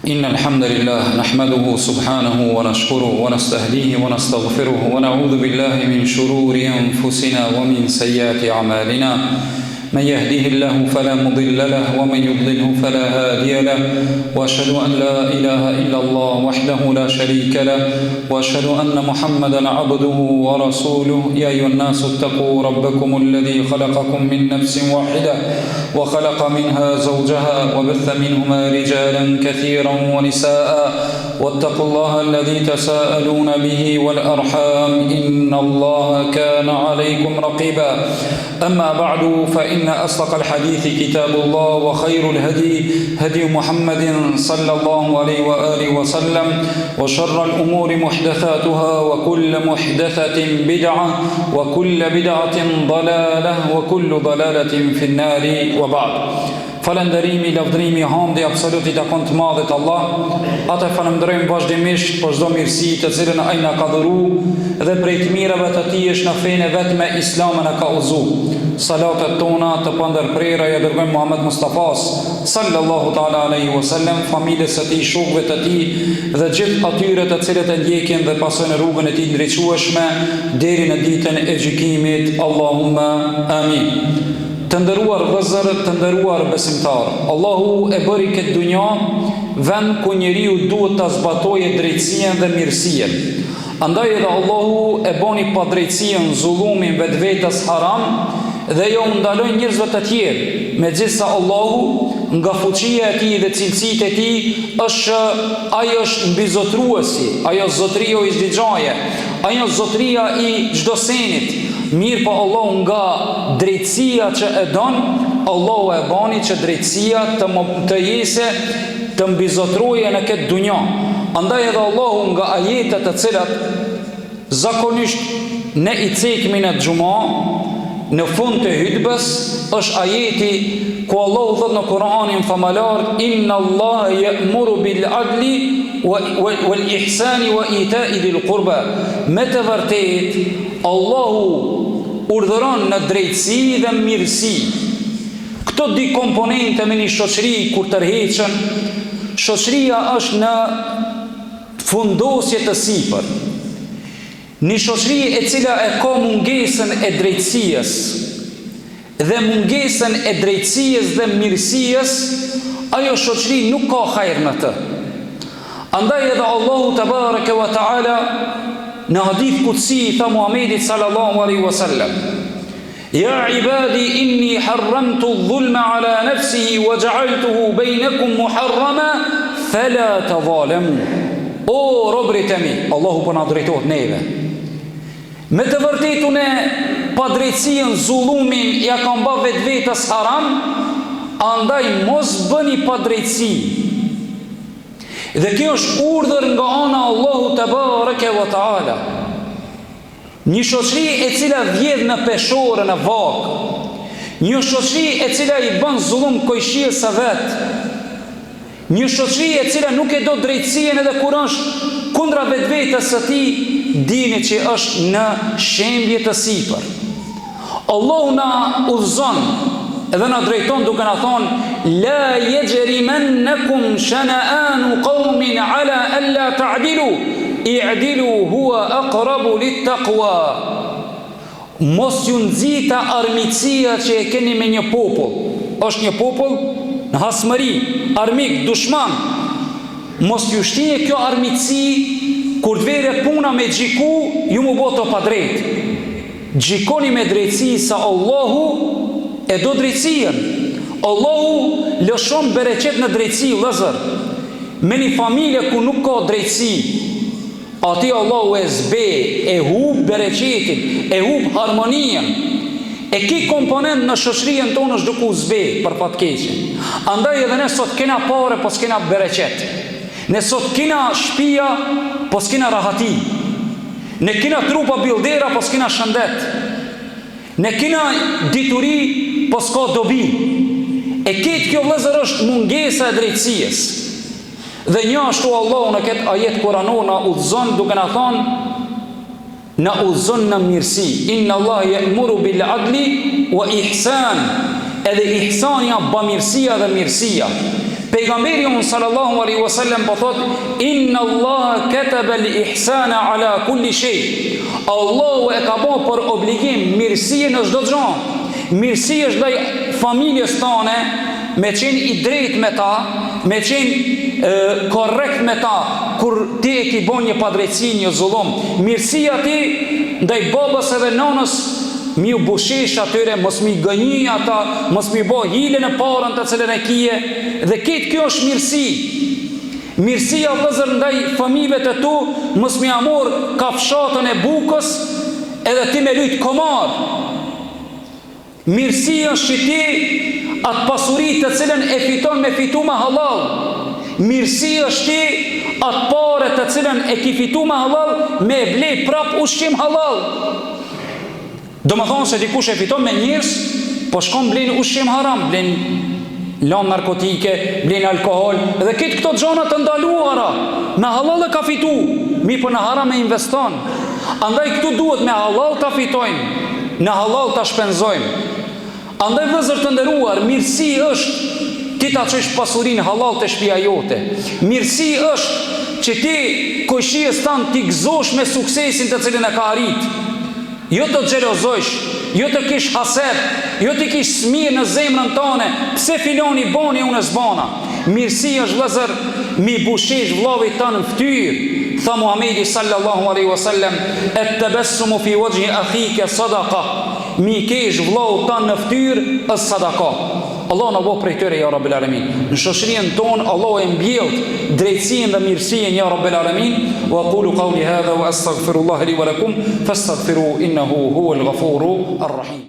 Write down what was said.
إن الحمد لله نحمده سبحانه ونشكره ونستهديه ونستغفره ونعوذ بالله من شرور أنفسنا ومن سيئات أعمالنا من يهده الله فلا مضل له ومن يضلله فلا هادي له وأشهد أن لا إله إلا الله وحده لا شريك له وأشهد أن محمدا عبده ورسوله يا أيها الناس اتقوا ربكم الذي خلقكم من نفس واحدة وخلق منها زوجها وبث منهما رجالا كثيرا ونساء واتقوا الله الذي تساءلون به والأرحام إن الله كان عليكم رقيبا أما بعد فإن أصدق الحديث كتاب الله وخير الهدي هدي محمد صلى الله عليه وآله وسلم وشر الأمور محدثاتها وكل محدثة بدعة وكل بدعة ضلالة وكل ضلالة في النار وبعد Falënderimi, lavdërimi, hamdi absoluti takon të madhit Allah. Atë falënderojmë vazhdimisht për çdo mirësi të cilën ai na ka dhëruar dhe prej të mirave të tij është në fenë vetme Islamin e ka udhëzuar. Salatet tona të pandërprera ja dërgojmë Muhammed Mustafas sallallahu taala alaihi wasallam, familjes së tij, shokëve të tij dhe gjithë atyre të cilët e ndjekin dhe pasojnë rrugën e tij ndriçueshme deri në ditën e gjykimit. Allahumma amin. Të nderuar vëllezër, të nderuar besimtar, Allahu e bëri këtë dunja vend ku njeriu duhet ta zbatojë drejtsinë dhe mirësinë. Andaj edhe Allahu e boni padrejtsinë, zullumin, vetvetes haram dhe jo ndaloi njerëzve të tjerë. Megjithëse Allahu nga fuqia e tij dhe cilësitë e tij ai është mbizotruesi, ajo zotëria i çdo gjaje, ajo zotëria i çdo senit. Mirë po Allahu nga drejtësia që e don, Allahu e bani që drejtësia të jese të mbizotroje në këtë dunja. Andaj edhe Allahu nga ajetet të cilat zakonisht ne i cekmi në xhuma, në fund të hutbes, është ajeti ku Allahu thot në Kur'anin famalar: Inna Allah ya'muru bil adli wal ihsani wa ita'i dhil qurba. Me të vërtet Allahu urdhëron në drejtësi dhe mirësi. Këto dy komponente me një shoqëri kur tërheqen, shoqëria është në fundosje të sipër. Një shoqëri e cila e ka mungesën e drejtësisë dhe mungesën e drejtësisë dhe mirësisë, ajo shoqëri nuk ka hajër në të. Andaj edhe Allahu tebareke ve taala në hadith qudsi tha Muhamedit sallallahu alaihi wasallam: Ya ibadi inni harramtu adh-dhulma ala nafsi wa ja'altuhu bainakum muharrama fala tadhalamu. O robërit e mi, Allahu po na drejtohet neve. Me të vërtetë ne padrejtësinë, zullumin ja kam bë vetvetes haram, andaj mos bëni padrejtësi. Dhe kjo është urdhër nga ana Allahu tebareke ve taala. Një shoqëri e cila vjedh në peshore, në vak, një shoqëri e cila i bën zullum kojshies së vet, një shoqëri e cila nuk e do drejtësinë edhe kur është kundra vetvetes së tij, dini që është në shembje të sipër. Allahu na udhëzon edhe na drejton duke na thonë: La yajrimannakum shana'anu qawmin ala alla ta'dilu i'dilu huwa aqrabu lit-taqwa. Mos ju nxita armiqësia që e keni me një popull. Është një popull në hasmëri, armik, dushman. Mos ju shtinje kjo armiqësi kur të vere puna me xhiku, ju mu boto pa drejt. Xhikoni me drejtësi sa Allahu e do drejtësien. Allahu lëshon bereqet në drejtësi, vëllezër. Me një familje ku nuk ka drejtësi, ati Allahu e zbe, e hub bereqetin, e hub harmonien. E ki komponent në shoqërien tonë është duku zbe për fatkeqen. Andaj edhe ne sot kena pare, po s'kena bereqet. Ne sot kena shtëpia, po s'kena rahati. Ne kena trupa bildera, po s'kena shëndet. Ne kena dituri, po s'ka dobi. E ketë kjo vëllezër është mungesa e drejtësisë. Dhe një ashtu Allahu në këtë ajet kuranor na udhëzon duke na thonë: na udhëzon në mirësi. Inna Allah ya'muru bil adli wa ihsan. Edhe ihsania, bamirësia dhe mirësia. Pejgamberi sallallahu alaihi wasallam po thot: "Inna Allah kataba al-ihsana ala kulli shay." Allahu e ka bërë për obligim mirësinë në çdo gjë. Mirësia është ndaj familjes tone, me qenë i drejtë me ta, me qenë korrekt me ta, kur ti e ki bon një padrejtësi, një zullum. Mirësia ti ndaj babës edhe nonës, mi u bushesh atyre, mos mi gënjë ata, mos mi bo hile në parën të cilën e kije, dhe këtë kjo është mirësi. Mirësia vëzër ndaj familjeve të tu, mos mi amor kafshatën e bukës, edhe ti me lujt komar. Mirësia është që ti atë pasurit të cilën e fiton me fitu me halal. Mirësia është ti atë pare të cilën e ki fitu me halal, me blej prap ushqim halal. Do më thonë se dikush e fiton me njërës, po shkon blen ushqim haram, blen lamë narkotike, blen alkohol, dhe këtë këto gjona të ndaluara, me halal e ka fitu, mi për në haram e investon. Andaj këtu duhet me halal të fitojmë, në halal të shpenzojmë. Andaj vëzër të nderuar, mirësi është ti ta qesh pasurin halal të shtëpia jote. Mirësi është që ti kojshies tanë t'i gëzosh me suksesin të cilin e ka arrit. Jo të xhelozojsh, jo të kish haset, jo të kish smirë në zemrën tone, pse filoni boni unë s'bana. Mirësi është vëzër mi bushesh vllavit tanë në fytyrë. Tha Muhamedi sallallahu alaihi wasallam: "Et-tabassumu fi wajhi akhika sadaqa." Mi kesh vllau tanë në fytyrë është sadaka. Allah në bëhë prej tëre, ja Rabbil Alamin. Në shoqërinë tonë, Allah e mbjellë drejtësinë dhe mirësinë, ja Rabbil Alamin. Wa qulu qawli hadha wa astaghfirullaha li wa lakum fastaghfiru innahu huwal ghafuru ar-rahim.